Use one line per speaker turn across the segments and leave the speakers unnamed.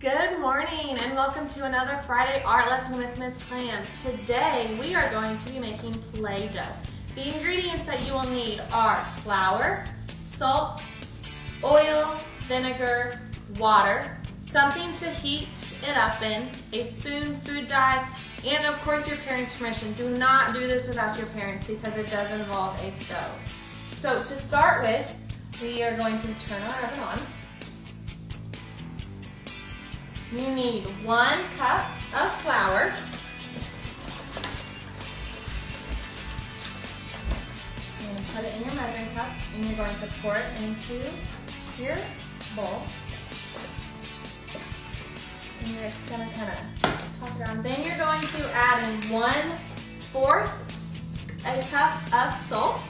Good morning and welcome to another Friday art lesson with Miss Clam. Today we are going to be making Play-Doh. The ingredients that you will need are flour, salt, oil, vinegar, water, something to heat it up in, a spoon, food dye, and of course your parents' permission. Do not do this without your parents because it does involve a stove. So to start with, we are going to turn our oven on. You need 1 cup of flour. You're going to put it in your measuring cup and you're going to pour it into your bowl. And you're just going to kind of toss it around. Then you're going to add in 1/4 a cup of salt.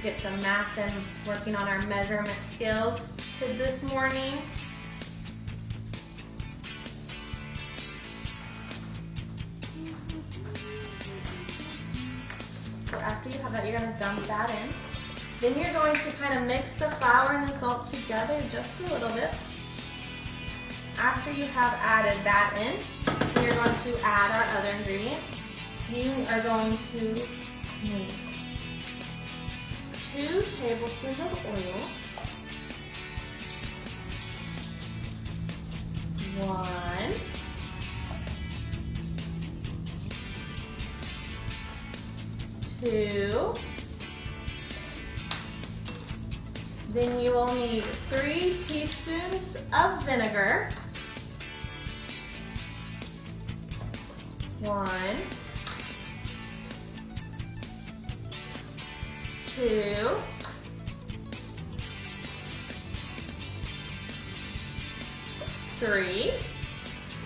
Get some math and working on our measurement skills this morning. So after you have that, you're going to dump that in. Then you're going to kind of mix the flour and the salt together just a little bit. After you have added that in, you're going to add our other ingredients. You are going to need 2 tablespoons of oil, 1, 2, then you will need 3 teaspoons of vinegar, 1, 2, 3.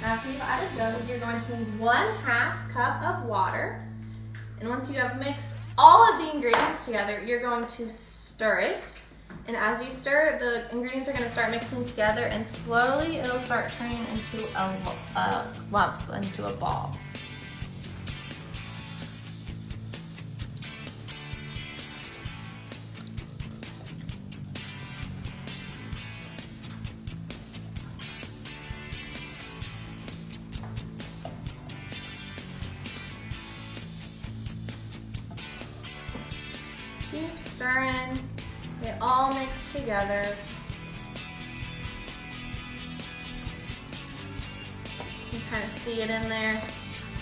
After you've added those, you're going to need 1/2 cup of water. And once you have mixed all of the ingredients together, you're going to stir it. And as you stir, the ingredients are going to start mixing together and slowly it'll start turning into a lump, into a ball. Keep stirring, it all mixed together. You kind of see it in there,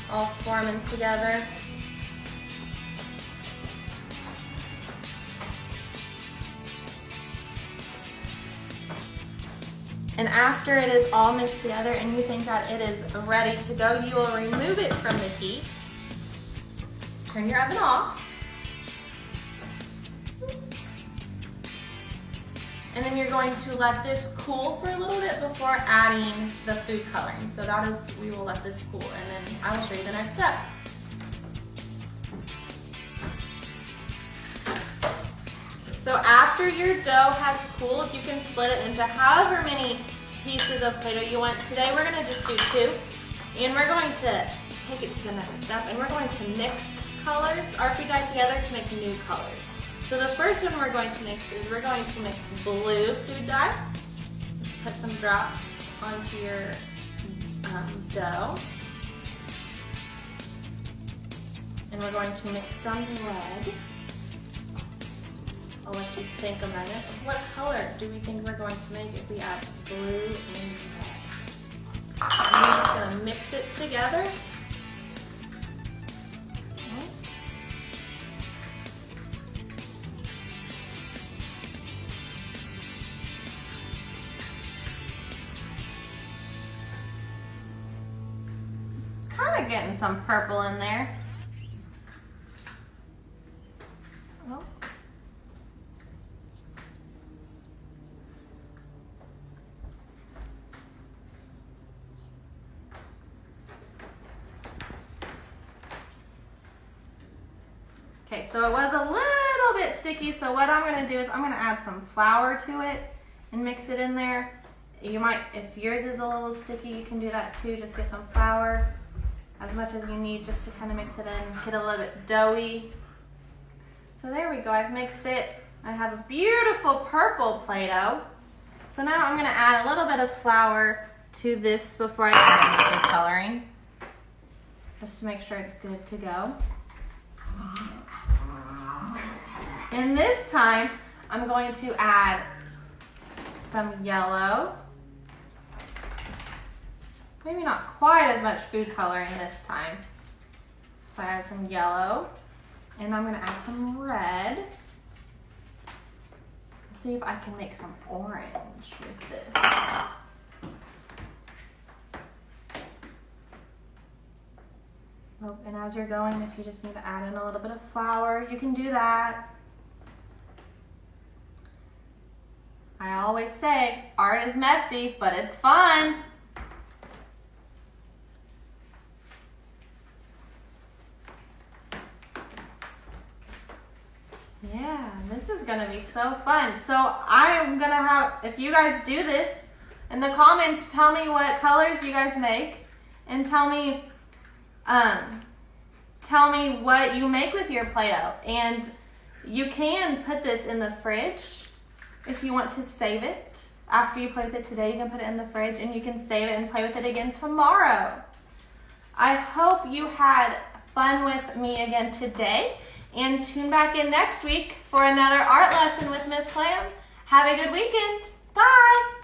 all forming together. And after it is all mixed together and you think that it is ready to go, you will remove it from the heat. Turn your oven off. And then you're going to let this cool for a little bit before adding the food coloring. So that is, we will let this cool and then I will show you the next step. So after your dough has cooled, you can split it into however many pieces of Play-Doh you want. Today we're gonna just do 2. And we're going to take it to the next step and we're going to mix colors, our food dye together to make new colors. So the first one we're going to mix is we're going to mix blue food dye. Just put some drops onto your dough. And we're going to mix some red. I'll let you think a minute. What color do we think we're going to make if we add blue and red? I'm just going to mix it together. Kind of getting some purple in there. Oh. Okay, so it was a little bit sticky, so what I'm going to do is I'm going to add some flour to it and mix it in there. You might, if yours is a little sticky, you can do that too. Just get some flour, as much as you need, just to kind of mix it in, get a little bit doughy. So there we go, I've mixed it. I have a beautiful purple Play-Doh. So now I'm gonna add a little bit of flour to this before I add any food coloring, just to make sure it's good to go. And this time, I'm going to add some yellow. Maybe not quite as much food coloring this time. So I add some yellow, and I'm gonna add some red. Let's see if I can make some orange with this. Oh, and as you're going, if you just need to add in a little bit of flour, you can do that. I always say, art is messy, but it's fun. Yeah, this is gonna be so fun. So I'm gonna have, if you guys do this, in the comments, tell me what colors you guys make, and tell me what you make with your Play-Doh. And you can put this in the fridge if you want to save it. After you play with it today, you can put it in the fridge and you can save it and play with it again tomorrow. I hope you had fun with me again today, and tune back in next week for another art lesson with Miss Clam. Have a good weekend. Bye.